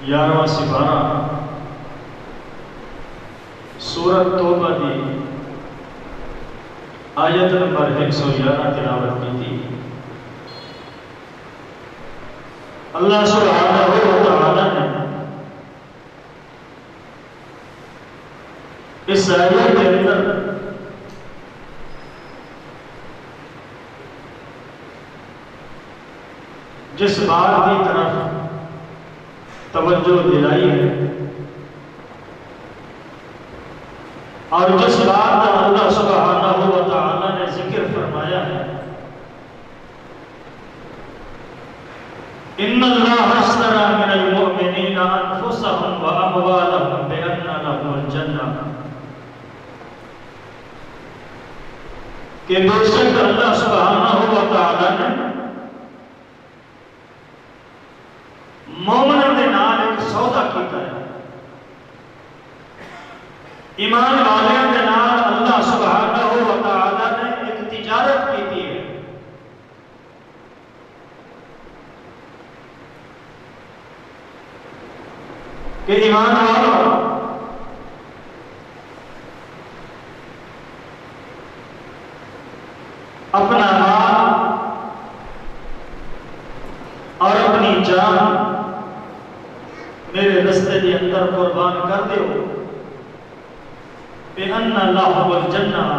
11واں سپارہ سورۃ توبہ دی آیت نمبر 111 تلاوت کی تھی۔ اللہ سبحانہ و تعالی نے اس آیت کے اندر جس بات کی طرف توجہ دلائی ہے اور جس بات کا اللہ سبحانہ و تعالی نے ذکر فرمایا ہے ان اللہ اشترى من المؤمنین انفسهم واموالهم بان لهم الجنہ، کہ بے شک اللہ سبحانہ و تعالی نے مومنوں کے نال ایک سودا کیتا ہے، ایمان والوں کے نال اللہ سبحانہ و تعالی نے ایک تجارت کی ہے۔ کہ ایمان والوں اپنا مال اور اپنی جان میرے رستے کے اندر قربان کر دیو، بِأَنَّ لَهُمُ الْجَنَّةَ،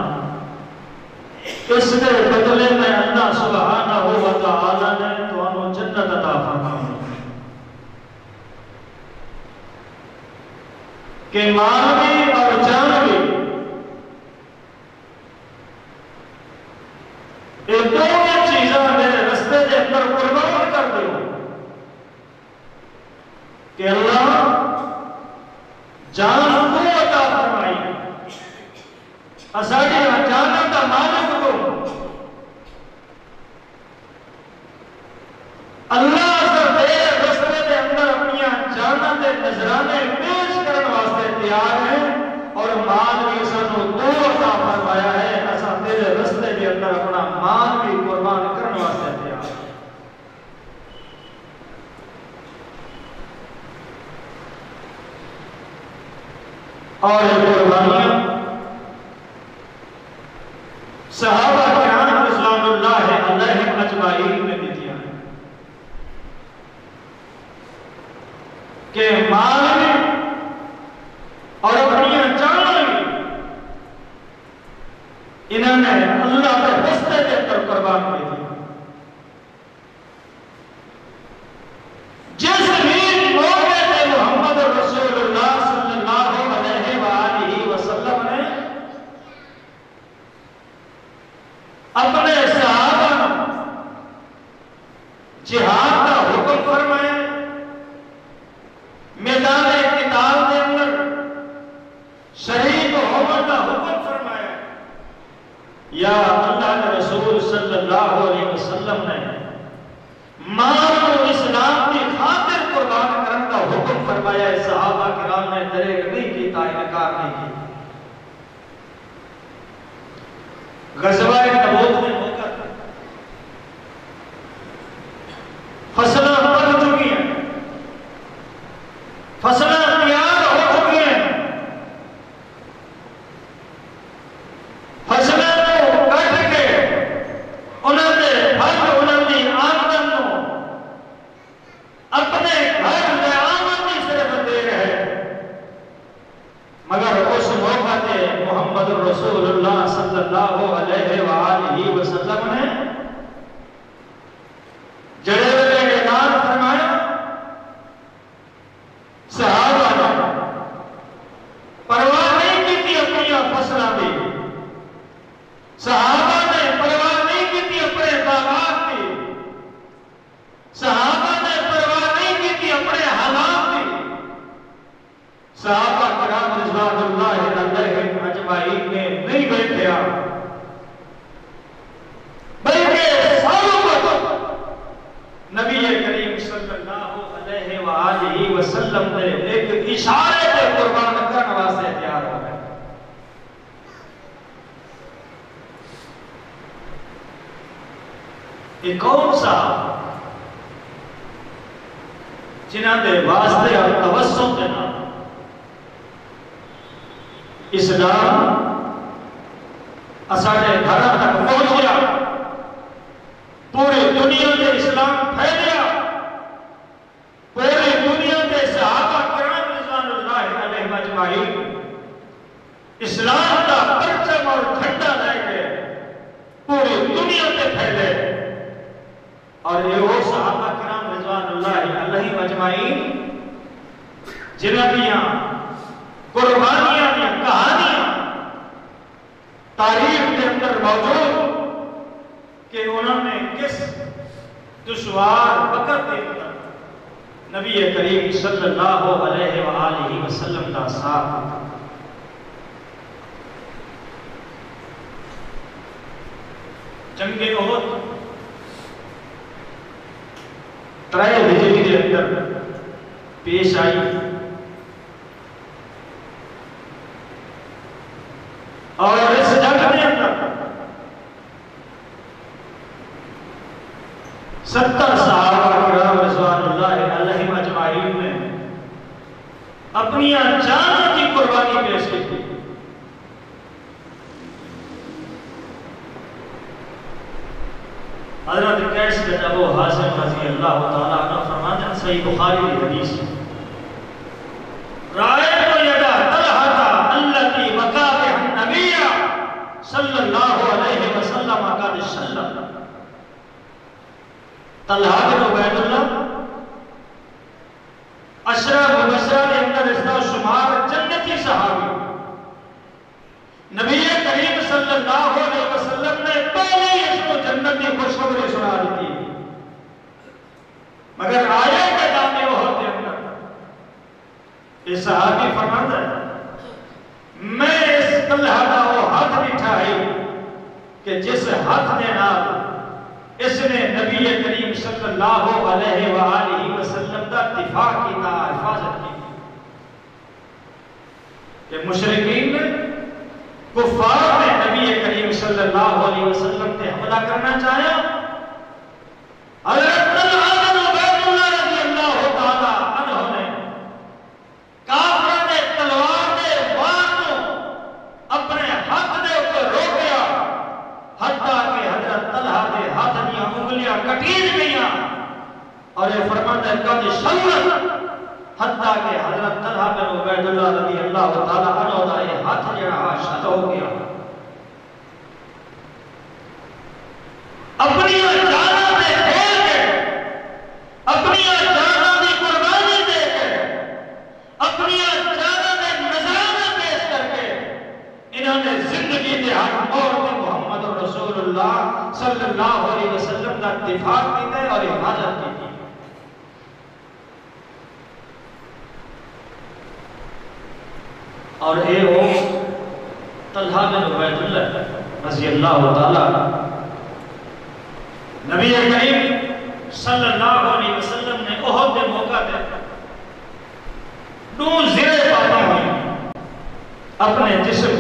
اس کے بدلے میں اللہ سبحانہ و تعالی نے تمہیں جنت عطا فرمائی، کہ مال بھی اور جان بھی یہ دونوں چیزاں میرے رستے کے اندر قربان کر دو، کہ اللہ جان کو عطا فرمائی، اساڑی جانوں کا مالک کو اللہ میرے رستے کے اندر اپنی جانوں کے نذرانے پیش کرنے واسطے تیار ہے، اور مال بھی سانو دو عطا فرمایا ہے، اسا تیرے رستے کے اندر اپنا مال بھی قربان کرنے واسطے تیار ہے۔ اور یہ قربانیاں صحابہ کرام رضوان اللہ علیہم اجمعین نے دی ہیں، کہ مال میں اور اپنی جان میں انہوں نے اللہ کے رستے کے اندر قربان کر دیا۔ جس بھی موقع پہ محمد رسول اللہ صلی اللہ علیہ وآلہ وسلم نے اپنے صحابہ جہاد کا حکم فرمایا، میدان قتال کے اندر شہید ہونے کا حکم فرمایا، یا اللہ کے رسول صلی اللہ علیہ وسلم نے مال کو اسلام کی خاطر قربان کرنے کا حکم فرمایا، صحابہ کرام نے دریغ نہیں کیتا، انکار نہیں کیا۔ غزوہ تبوک میں ہو کر فصلیں پک چکی ہیں، فصلیں تیار ہو چکی ہیں، فصلیں کو کٹ کے انہوں نے پھل انہوں نے آمدن کو اپنے گھر میں آمدنی صرف دے رہے، مگر اس موقع پہ محمد رسول اللہ صلی اللہ علیہ وآلہ وسلم نے جڑے ہوئے اعلان فرمایا، صحابہ نے پرواہ نہیں کی تھی اپنی فصلوں کی، صحابہ نے پرواہ نہیں کی تھی اپنے باغات کی، صحابہ نے پرواہ نہیں کی تھی اپنے حالات کی، صحابہ کرام رضوان اللہ علیہم اجمعین نے نہیں بیٹھیا، بلکہ سالوں بعد نبی کریم صلی اللہ علیہ وآلہ وسلم نے ایک اشارے پہ قربان کرنے واسطے تیار ہو گئے۔ ایک کون سا جنہاں دے واسطے اور توسط کے نام اسلام اساڑے گھر تک پہنچیا، پوری دنیا کے اسلام پھیلیا، پوری دنیا کے صحابہ کرام رضوان اللہ علیہم اجمعین اسلام کا پرچم اور جھنڈا لے کے پوری دنیا پہ پھیلے، اور یہ وہ صحابہ کرام رضوان اللہ علیہم اجمعین جنہاں دیاں قربانیاں دی کہانیاں دشوار وقت کے اندر نبی کریم صلی اللہ علیہ وآلہ وسلم کا ساتھ جنگ احد 3 ہجری کے اندر پیش آئی اور اس جنگ کے اندر 70 صحابہ کرام رضوان اللہ علیہم اجمعین نے اپنی جان کی قربانی پیش کی تھی. حضرت قیس بن ابو حازم رضی اللہ تعالیٰ عنہ فرماتے ہیں صحیح بخاری کی حدیث رأیت یدا طلحہ التی مکابح النبی صلی اللہ علیہ وسلم قد شلت. طلحہ بن عبید اللہ عشرہ مبشرہ کے اندر اس کا شمار جنتی صحابی نبی کریم صلی اللہ علیہ وسلم نے پہلے اس کو جنتی خوشخبری سنا دی تھی مگر آیا کے دانے احد کے اندر یہ صحابی فرماتا ہے میں اس طلحہ کا وہ ہاتھ اٹھائی کہ جس ہاتھ نے نال اس نے نبی کریم صلی اللہ علیہ وآلہ وسلم کا دفاع کی تا حفاظت کی کہ مشرکین نے کفار نے نبی کریم صلی اللہ علیہ وسلم نے حملہ کرنا چاہیا. حضرت طلحہ بن عبید اللہ رضی اللہ تعالی عنہ نے کافر نے تلوار دے وار کو اپنے ہاتھ دے اوپر روکیا حتیٰ کہ حضرت طلحہ دے ہاتھ دیا انگلیاں کٹیر گئیاں اور یہ فرماتا ہے قد شلت حتیٰ کہ حضرت طلحہ بن عبید اللہ رضی اللہ تعالیٰ عنہ دا یہ ہاتھ جڑا شد ہو گیا. اپنی جانوں نے کھیل کے اپنی جانوں کی قربانی دے کے اپنی جانوں نے نذرانے پیش کر کے انہوں نے زندگی دے حق اور محمد رسول اللہ صلی اللہ علیہ وسلم کا دفاع کیتا ہے اور حفاظت کی تھی. اور اے وہ طلحہ بن عبید اللہ رضی اللہ تعالیٰ نبی کریم صلی اللہ علیہ وسلم نے احد کے موقع دے دو زرے پاتے ہوئے اپنے جسم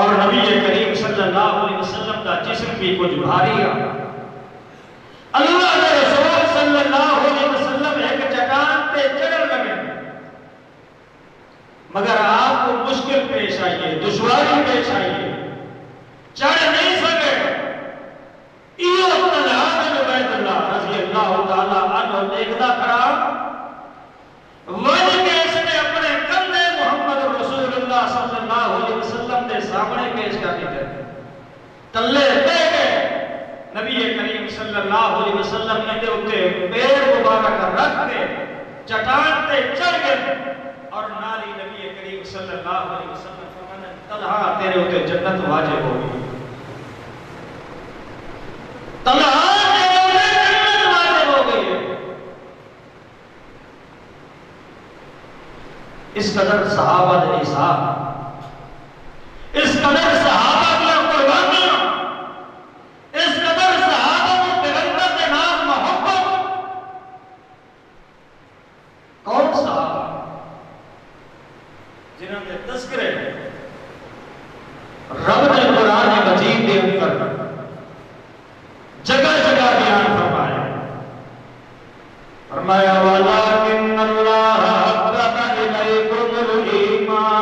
اور نبی کریم صلی اللہ علیہ وسلم کا جسم بھی کچھ بھاری ہے. اللہ کے رسول صلی اللہ علیہ وسلم ایک چٹان پہ چڑھ لگے مگر آپ کو مشکل پیش آئیے دشواری پیش آئیے چڑھ نہیں سکے. طلحہ بن عبید اللہ رضی اللہ تعالیٰ عنہ دیکھتا کھڑا وجہ کے اس نے اپنے کندھے محمد رسول اللہ صلی اللہ علیہ وسلم کے سامنے پیش کر دیتے تلے دے گئے. نبی کریم صلی اللہ علیہ وسلم نے اتے پیر مبارک رکھ کے چٹان تے چڑھ گئے اور نالی نبی کریم صلی اللہ علیہ وسلم فرمانے طلحہ تیرے اتے جنت واجب ہو گئی. طلحہ تیرے اتے جنت واجب ہو گئی ہے. اس قدر صحابہ نے حساب اس قدر صحابہ کی قربانیاں اس قدر صحابہ کو پیغمبر کے نام محبت. کون صحابہ جنہوں نے تذکرے رب نے قرآن مجید دے اندر جگہ جگہ بیان فرمایا. فرمایا وَلَٰكِنَّ اللَّهَ حَبَّبَ إِلَيْكُمُ الْإِيمَانَ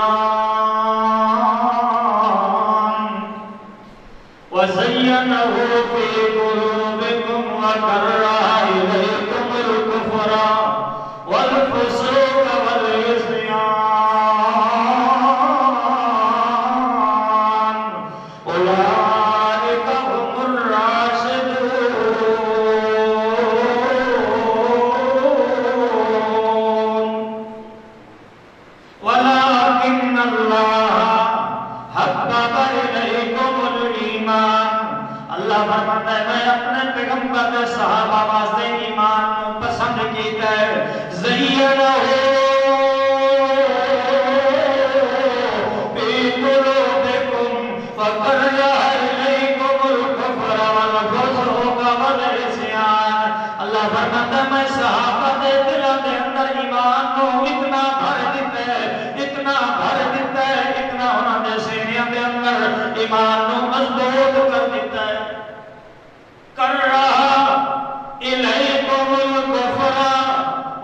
وَزَيَّنَهُ فِي قُلُوبِكُمْ وَكَرَّهَ إِلَيْكُمُ الْكُفْرَ وَالْفُسُوقَ وَالْعِصْيَانَ أُولَٰئِكَ هُمُ الرَّاشِدُونَ. وَلَٰكِنَّ اللَّهَ حَبَّبَ إِلَيْكُمُ الْإِيمَانَ اللہ اللہ فرماتا ہے میں اپنے پیغمبر کے صحابہ واسطے ایمان کو پسند کیتا ہے زینہ فی قلوبکم وکرہ الیکم الکفر والفسوق والعصیان اللہ فرماتا ہے میں صحابہ دے دلوں دے اندر ایمان کو اتنا بھر دیتا ہے اتنا بھر دیتا ہے اتنا انہاں دے سینیاں دے اندر ایمان کو مضبوط کر دیتا ہے کرہ الیکم الکفر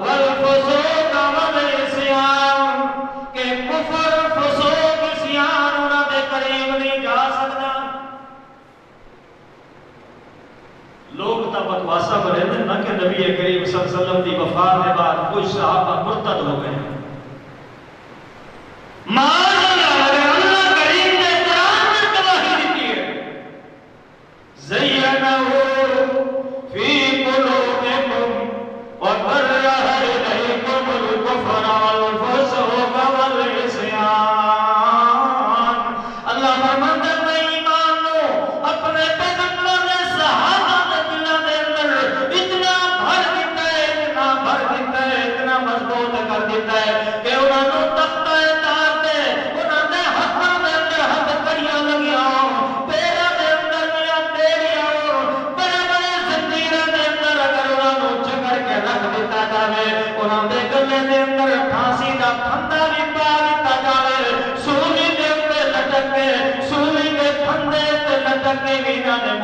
والفسوق والعصیان کہ کفر فسوق عصیان انہاں دے قریب نہیں جا سکتا لوگ تا بکواسا بھرے تھے نہ کہ نبی کریم صلی اللہ علیہ وسلم دی وفات کے بعد کوئی صحابہ مرتد ہو گئے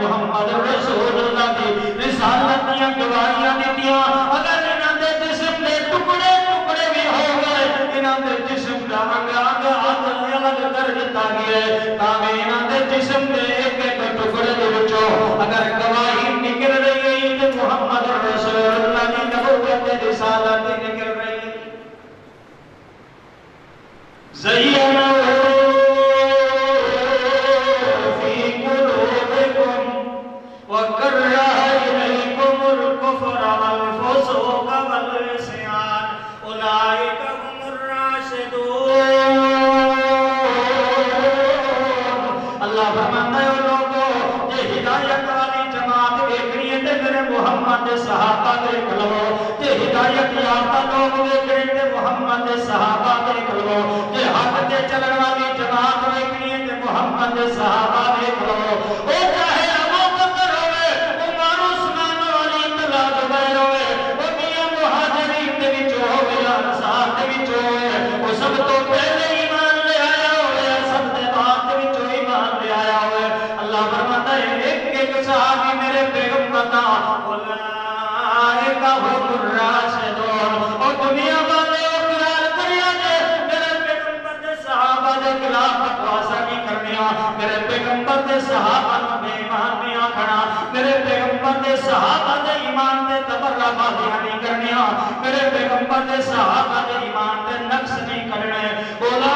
محمد رسول اللہ کی رسالت دیا گواہیاں دیتیاں اگر انہاں دے جسم دے ٹکڑے ٹکڑے بھی ہو گئے انہاں دے جسم دا رنگ الگ کر دیتا گیا ہے تاکہ انہاں دے جسم دے ایک ایک ٹکڑے دے وچوں اگر گواہی نکل رہی ہے تو محمد رسول اللہ کی نبوت رسالت نکل رہی ہے زینہ صحابہ دیکھ لو کہ ہدایت یافتہ لوگ دیکھیں کہ محمد صحابہ دیکھ لو کہ حق تے چلن والی جماعت دیکھنی ہے کہ محمد صحابہ دیکھ لو وہ چاہے ابو بکر ہوئے عمر عثمان علی طلحہ زبیر ہوئے وہ میاں مہاجرین دے وچ ہوئے یا انصار دے وچ ہوئے وہ سب تو پہلے ایمان لے آیا ہوئے سب دے بعد دے وچ ایمان لے آیا ہوئے اللہ فرماتا ہے ایک ایک صحابی میرے پیغمبر دا هم الراشدون اور دنیا والے اور خیال کریا جے میرے پیغمبر دے صحابہ دے خلاف بکواسا نہیں کرنیا میرے پیغمبر دے صحابہ نو بے ایمان نہیں آکھنا میرے پیغمبر دے صحابہ دے ایمان دے تبرہ بازیاں نہیں کرنیا میرے پیغمبر دے صحابہ دے ایمان دے نقص نہیں کرنے بولا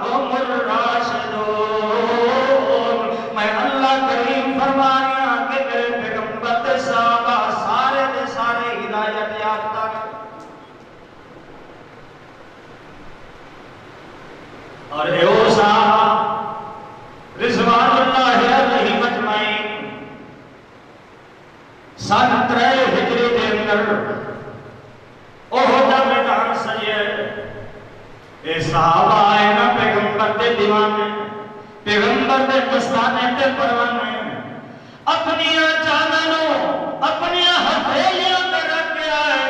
هم الراشدون میں اللہ کریم فرمایا اور ایو صاحب رضوان اللہ علیہ مجمعین سن 3 ہجری دے اندر احد دا میدان سجے اے صحابہ آئے نا پیغمبر دے دیوانے پیغمبر دے دستانے تے پروانے اپنی چادروں اپنی ہتھیلیاں تے رکھ کے آئے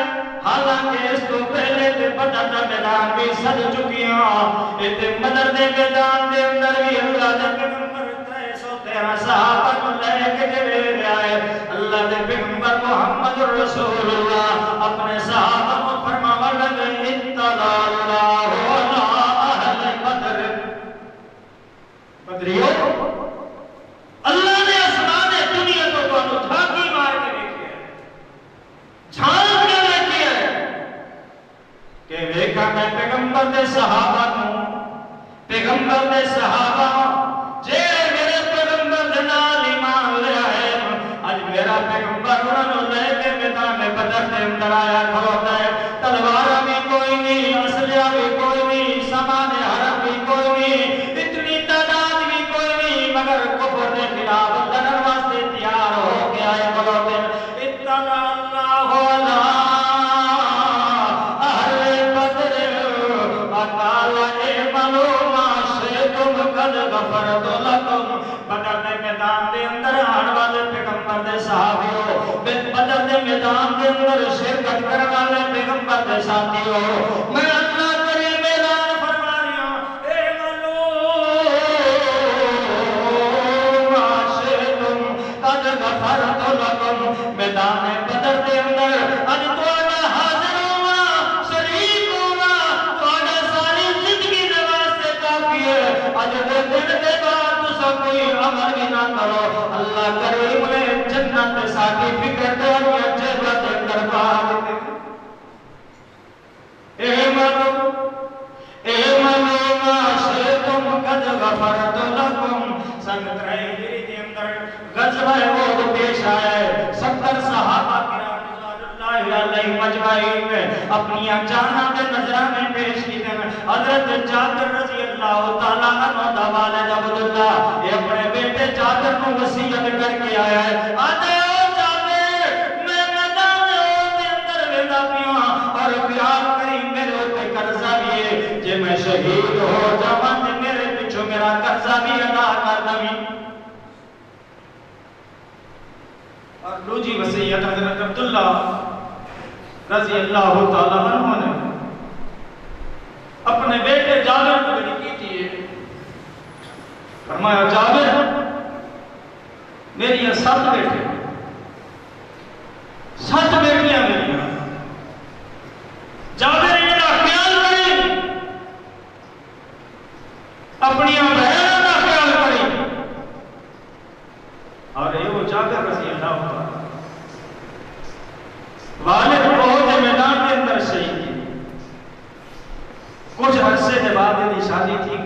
حالانکہ اس تو پہلے تے بدر دا میدان بھی سج چکیاں تے بدر دے میدان دے اندر بھی اللہ دے پیغمبر 313 صحابہ کو لے کے جلے آئے اللہ دے پیغمبر محمد رسول اللہ اپنے صحابہ کو فرماوا لگے اطلع اللہ علی اہل بدر بدریوں اللہ نے آسمان دنیا تو تو جھانکی مار کے دیکھی ہے جھانک کے دیکھی ہے کہ ویکھا میں پیغمبر دے صحابہ کو پیغمبر دے صحابہ جے میرے پیغمبر دے نال ایمان لے آئے اج میرا پیغمبر انہوں لے کے میدان بدر دے اندر آیا کھڑوتا ہے تلوار بھی کوئی نہیں اسلحہ بھی کوئی نہیں سامان حرب بھی کوئی نہیں اتنی تعداد بھی کوئی اج دے دن دے بعد تسا کوئی عمل بھی نہ کرو اللہ کریم نے جنت سرٹیفکیٹ دنیا جیب دے اندر پا دتے اے منو ما شئتم قد غفرت لكم سن 3 ہجری دے اندر غزوہ احد پیش آیا ہے 70 صحابہ کرام رضوان اللہ علیہ مجمعین نے اپنی جاناں دے نظرانے پیش کیتے ہیں حضرت جابر رضی اللہ تعالی عنہ دا والد عبداللہ یہ اپنے بیٹے جابر کو وصیت کر کے آیا ہے آتے ہو جابر میں میدان دے اندر ویندا پیاں اور پیار کری میرے تے قرضہ بھی ہے جے میں شہید ہو جاواں تے میرے پیچھے میرا قرضہ بھی ادا کر دویں اور دوسری وصیت حضرت عبداللہ رضی اللہ تعالی عنہ نے اپنے بیٹے جابر کو بھی کی تھی فرمایا جابر میری 7 بیٹے 7 بیٹیاں میری جابر میرا خیال کریں اپنی بہنوں کا خیال کریں اور یہ وہ جابر رضی اللہ تعالی والد احد میدان کے اندر شہید تھی کچھ عرصے کے بعد ان کی شادی تھی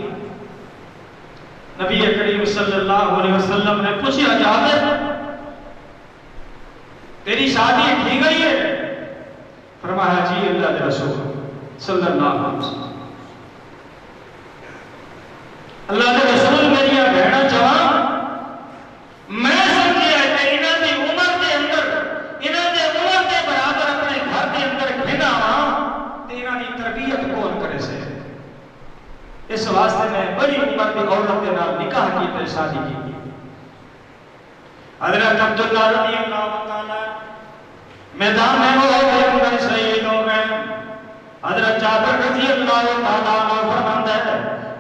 نبی کریم صلی اللہ علیہ وسلم نے پوچھا جابر تیری شادی کی گئی ہے فرمایا جی اللہ کے رسول صلی اللہ علیہ وسلم اللہ کے رسول میری بہن جوان میں سمجھیا کہ انہاں دی عمر دے اندر انہاں دے عمر دے برابر اپنے گھر دے اندر کھینا تے انہاں دی تربیت کون کرے سے اس واسطے میں بڑی عمر کی عورت کے نام نکاح کی تے شادی کی حضرت عبداللہ رضی اللہ تعالی میدان میں وہ اندر شہید ہو گئے حضرت جابر رضی اللہ تعالی عنہ فرماتا ہے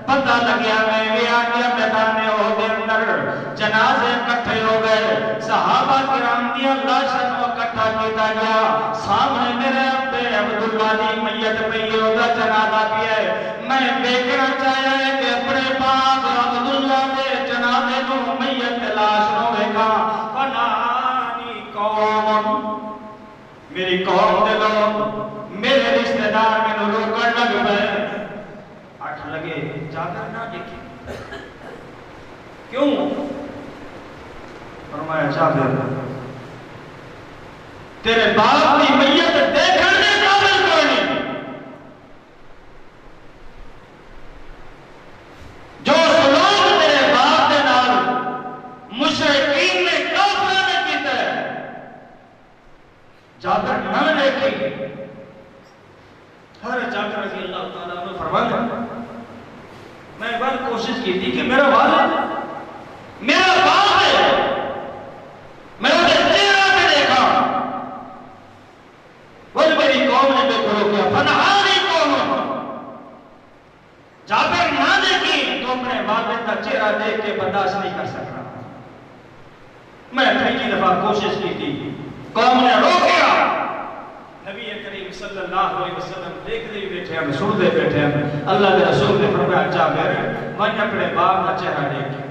پتہ لگیا میں بھی آ گیا میدان میں وہ اندر جنازے اکٹھے ہو گئے صحابہ کرام دی لاشاں کو اکٹھا کیتا گیا سامنے میرے ابے عبداللہ دی میت پئی ہوتا جنازہ بھی ہے میں دیکھنا چاہیا ہے کہ اپنے باپ عبداللہ دے جنازے کو میت لاش نو دیکھا فنانی قوم میری قوم دے لوگ میرے رشتہ دار میں روکن لگ پئے اٹھ لگے جابر نہ دیکھی کیوں فرمایا جابر تیرے باپ کی میت دیکھنے قابل کوئی نہیں جو سلوک تیرے باپ دے نال مشرکین نے کافروں نے کیتا ہے جابر نہ دیکھی ہر جابر رضی اللہ تعالیٰ عنہ فرمایا میں بار کوشش کی تھی کہ میرا والد میرا باپ ہے میں اسے چہرہ پہ دیکھا وہ میری قوم نے بے کھڑو کیا فنہاری قوم جابر نہ دیکھی تو اپنے والد کا چہرہ دیکھ کے برداشت نہیں کر سکتا میں پہلی دفعہ کوشش کی تھی قوم نے روکیا نبی کریم صلی اللہ علیہ وسلم دیکھ دے بیٹھے ہیں سن دے بیٹھے ہیں اللہ کے رسول نے فرمایا جابر میں اپنے باپ کا چہرہ دیکھ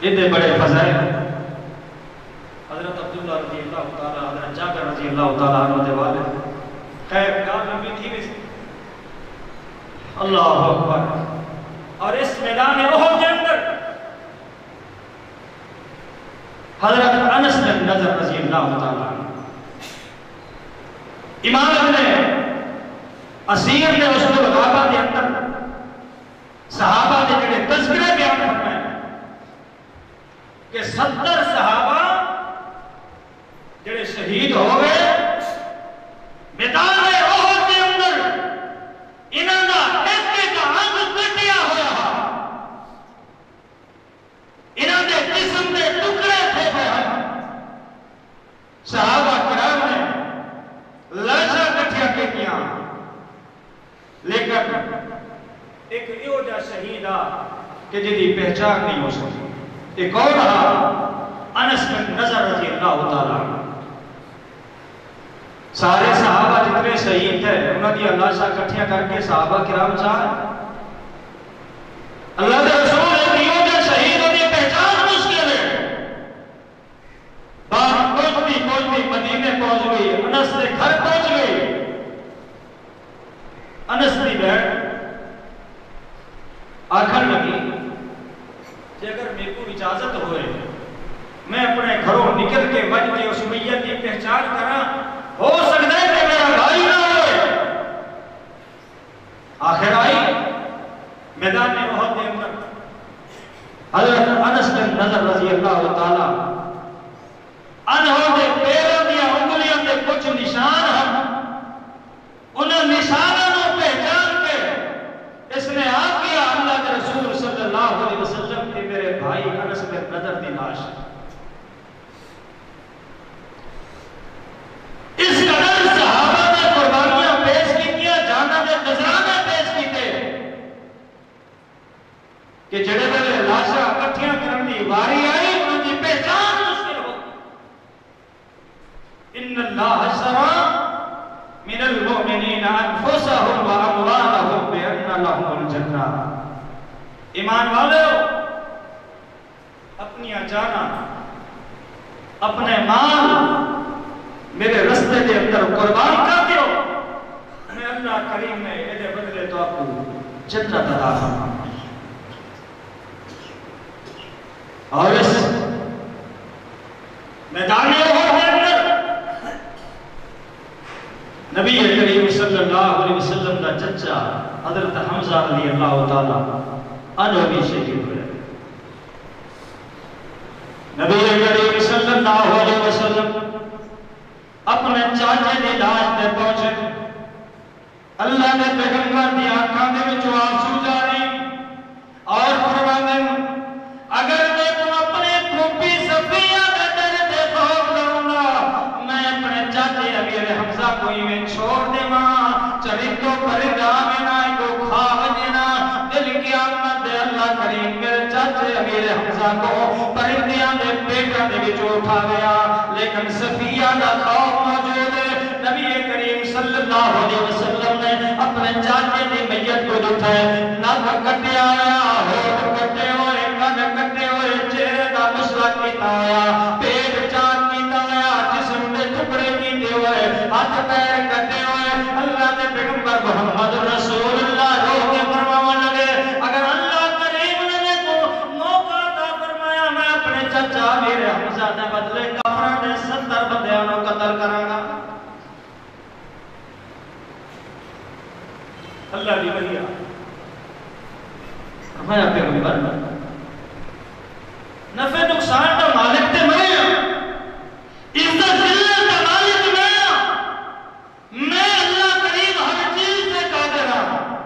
اتنے بڑے فضائل حضرت عبداللہ رضی اللہ تعالیٰ حضرت جابر رضی اللہ تعالیٰ عنہ دے والد خیر کار لمبی تھی بھی اللہ اکبر اور اس میدان احد کے اندر حضرت انس بن نضر رضی اللہ تعالیٰ امام ابن اسیر نے اس کو غابہ کے اندر صحابہ نے جڑے تذکرے بیان فرمائے کہ 70 صحابہ جڑے شہید ہو گئے میدان احد کے اندر انہاں دا ایک انگ کٹیا ہوا انہاں دے جسم دے ٹکڑے تھے صحابہ کرام نے لاشاں کٹھیاں کیتیاں لیکن ایک ایو جا شہید کہ جدی پہچان نہیں ہو سکی ایک اور رہا انس بن نضر رضی اللہ تعالیٰ سارے صحابہ جتنے شہید تھے انہوں نے لاشاں کٹھیاں کر کے صحابہ کرام چاہ اللہ کے رسول دیوں کے شہیدوں کی پہچان مشکل ہے. بات پہنچتی مدینے پہنچ گئی، انس کے گھر پہنچ گئی. انس کی بیٹھ آخر لگی کہ اگر میرے کو اجازت ہوئے میں اپنے گھروں نکل کے وج کے اس میت کی پہچان کرا، ہو سکتا ہے کہ میرا بھائی نہ ہوئے. آخر آئی میدان احد کے اندر حضرت انس بن نضر رضی اللہ تعالی عنہ کے پیروں دیا انگلیاں کے کچھ نشان ہیں. انہیں نشانوں کو پہچان کے اس نے آپ کیا اللہ کے رسول صلی اللہ علیہ وسلم کے میرے بھائی انس بن نضر کی لاش. اس قدر صحابہ نے قربانیاں پیش کی، جانا نے نذرانے پیش کیتے کہ جڑے ویلے لاشاں اکٹھیاں کرن دی واری آئی ان کی پہچان مشکل ہو. ان اللہ اشترى من المؤمنین انفسهم واموالهم بان لهم الجنہ. ایمان والو اپنی جانا اپنے مال میرے رستے کے اندر قربان کر دیو، میں اللہ کریم نے یہ بدلے تو آپ کو جنت عطا فرمائے. اور اس میدان احد کے اندر نبی کریم صلی اللہ علیہ وسلم کا چچا حضرت حمزہ رضی اللہ تعالی عنہ بھی شہید ہوئے. نبی کریم صلی اللہ علیہ وسلم اپنے چاچے کی لاش پہ پہنچے. اللہ نے پیغمبر کی آنکھوں کے وچوں آنسو جاری اور فرمانے اگر میں تو اپنے پھوپھی صفیہ کے درد سے خوف کروں گا میں اپنے چاچے امیر حمزہ کو میں چھوڑ دے ماں چرندوں پرندہ میں نہ کو کھا وجنا دل کی آمد دے. اللہ کریم میرے چاچے امیر حمزہ کو پرندیاں دے پیٹاں دے وچوں اٹھا گیا، لیکن صفیہ کا خوف موجود ہے. نبی کریم صلی اللہ علیہ وسلم نے اپنے چاچے کی میت کو اٹھائے، ناک کٹے آیا، ہونٹ کٹے ہوئے، کن کٹے ہوئے، چہرے کا مسلا کیتا ہوا، پیٹ چاک کیتا ہوا، جسم کے ٹکڑے کیتے ہوئے، ہاتھ پیر کٹے ہوئے. اللہ کے پیغمبر محمد رسول اللہ رو کے فرمانے لگے اگر اللہ کریم نے کو موقع عطا فرمایا میں اپنے چچا میرے حمزہ دے بدلے کافراں دے 70 بندیاں نوں قتل کراں گا. اللہ دی ولی فرمایا پیغمبر نفع نقصان کا مالک تے میں عزت ذلت کا مالک میں اللہ کریم ہر چیز سے قادر ہوں.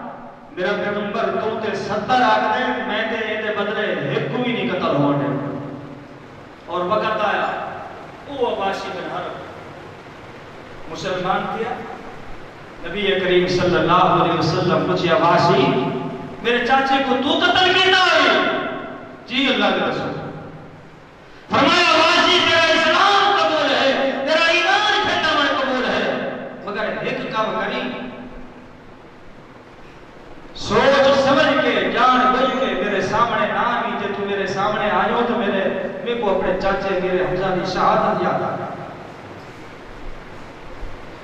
میرا پیغمبر تو تے 70 آکھ دے میں تے اے بدلے ایک بھی نہیں قتل ہونے. اور وقت آیا وہ عباسی بن حرب مسلمان کیا. نبی کریم صلی اللہ علیہ وسلم پوچھے عباسی میرے چاچے کو تو قتل کیتا ہے؟ جی اللہ کے رسول. فرمایا عباسی تیرا اسلام قبول ہے، تیرا ایمان کھٹا قبول ہے، مگر ایک کام کری سوچ سمجھ کے جان بوجھ کے میرے سامنے نہ آئی. جب تو میرے سامنے آئے ہو تو میرے کو اپنے چاچے میرے حمزہ کی شہادت یاد آ گئی.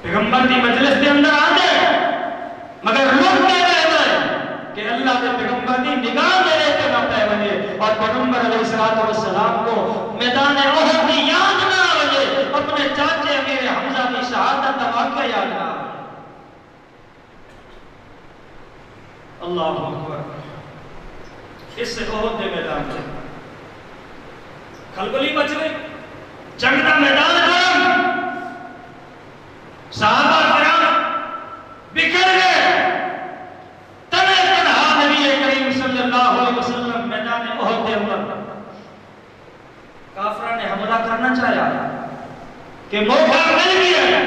پیغمبر کی مجلس کے اندر آتے مگر لوگ کہہ رہے کہ اللہ کے پیغمبر کی نگاہ میرے پہ نہ پہ بنے اور پیغمبر علیہ السلام کو میدان احد کی یاد نہ آئے، اپنے چاچے میرے حمزہ کی شہادت کا واقعہ یاد نہ آئے. اللہ اکبر. اس سے احد کے میدان سے کھلبلی مچ گئی، جنگ کا میدان گرم، صحابہ کرام بکھر گئے. تنہ تنہا نبی کریم صلی اللہ علیہ وسلم میدان احد کے اندر. کافروں نے حملہ کرنا چاہیا کہ موقع مل گیا،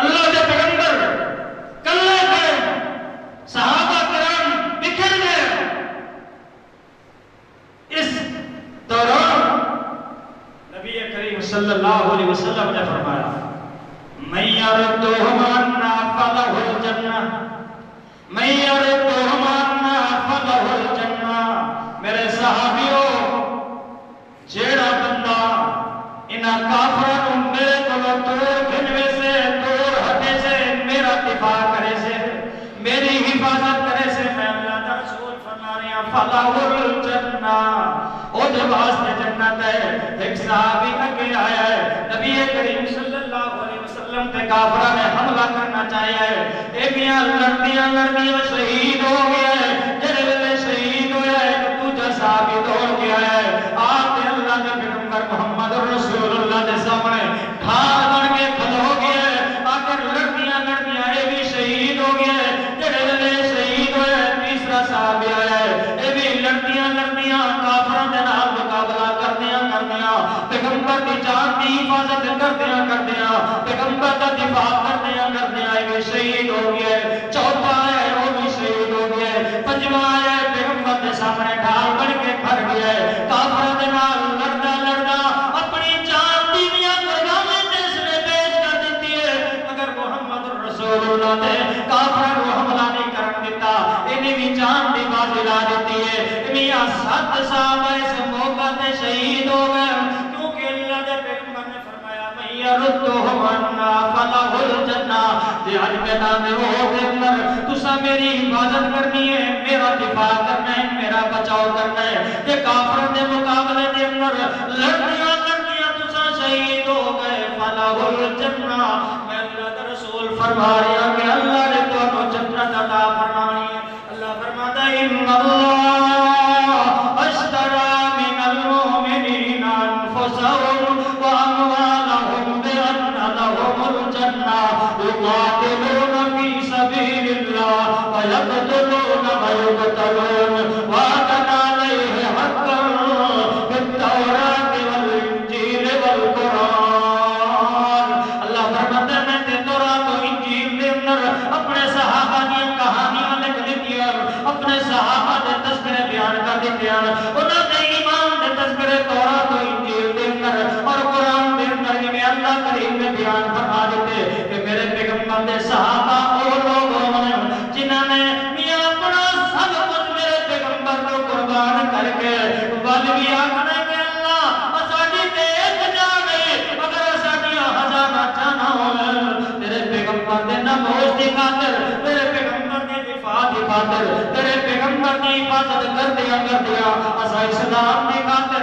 اللہ کے پیغمبر کلے گئے، صحابہ کرام بکھر گئے. اس دوران نبی کریم صلی اللہ علیہ وسلم نے فرمایا من یرا فلہ الجنہ، او دے واسطے جنت ہے۔ ایک صحابی اگے آیا ہے، نبی کریم صلی اللہ علیہ وسلم تے کافرہ نے حملہ کرنا چاہیا ہے، ایمیاں لڑدیاں شہید ہو گیا ہے، جڑے ویلے شہید ہویا ہے دوجا صحابی دوڑ گیا ہے، آپ اللہ دے پیغمبر محمد رسول اللہ دے سامنے ڈھال بن کے کھڑا ہو گیا ہے، آخر لڑدیاں اے بھی شہید ہو گیا ہے، جڑے ویلے شہید ہویا ہے تیسرا صحابی آیا ہے، اے بھی لڑدیاں کافراں دے نال مقابلہ کردیاں پیغمبر دی جان دی حفاظت کردیاں پیغمبر دا دفاع کردیاں اے بھی شہید ہو گیا ہے، چوتھا ہے وہ بھی شہید ہو گیا ہے، پنجواں ہے پیغمبر دے سامنے ڈھال بن کے کھڑ گیا ہے، کافراں دے نال لڑدا اپنی جان دی بھی قربانی اس نے پیش کر دیتی ہے، مگر محمد رسول اللہ نے کافراں کو حملہ نہیں کرن دیتا، انہیں بھی جان دی بازی لا دیتی ہے۔ میاں 7 صحابہ اس موقع تے شہید ہو گئے، کیونکہ اللہ دے پیغمبر نے فرمایا میں یردہم عنا فلہ الجنہ، جے اج میدان روح دے اندر تساں میری حفاظت کرنی ہے، میرا دفاع کرنا ہے، میرا بچاؤ کرنا ہے، تے کافر دے مقابلے دے اندر لڑدیاں تساں شہید ہو گئے، فلہ الجنہ، میں اللہ دا رسول فرما رہا کہ اللہ نے تانوں جنت عطا فرمانی ہے۔ اللہ فرماتا ہے ان اللہ اشترى من المؤمنین انفسهم واموالهم بان لهم الجنہ یقاتلون فی سبیل اللہ ویقتلون ویقتلون وعدا علیہ حقا بالتوراۃ والانجیل والقرآن۔ اللہ فرماتا ہے میں تے تورات و انجیل دے اندر اپنے صحابہ کی کہانیاں لکھ دیتی ہیں، اپنے صحابہ دے تذکرے بیان کر دیتے ہیں، انہاں دے ایمان دے تذکرے تورات و انجیل دے اندر اور قرآن دے اندر میں اللہ کریم نے بیان فرما دیتے کہ میرے پیغمبر دے صحابہ وہ لوگ ہیں جنہاں نے میاں اپنا سب کچھ میرے پیغمبر کو قربان کر کے والوی آخنا کہ اللہ اساڈی تے ایک جان ہے مگر اساڈیاں ہزاراں جاناں ہون، میرے پیغمبر دے نماز دی خاطر، میرے پیغمبر دی دفاع دی خاطر، تیرے پیغمبر دی حفاظت کردیاں اسا اسلام دی خاطر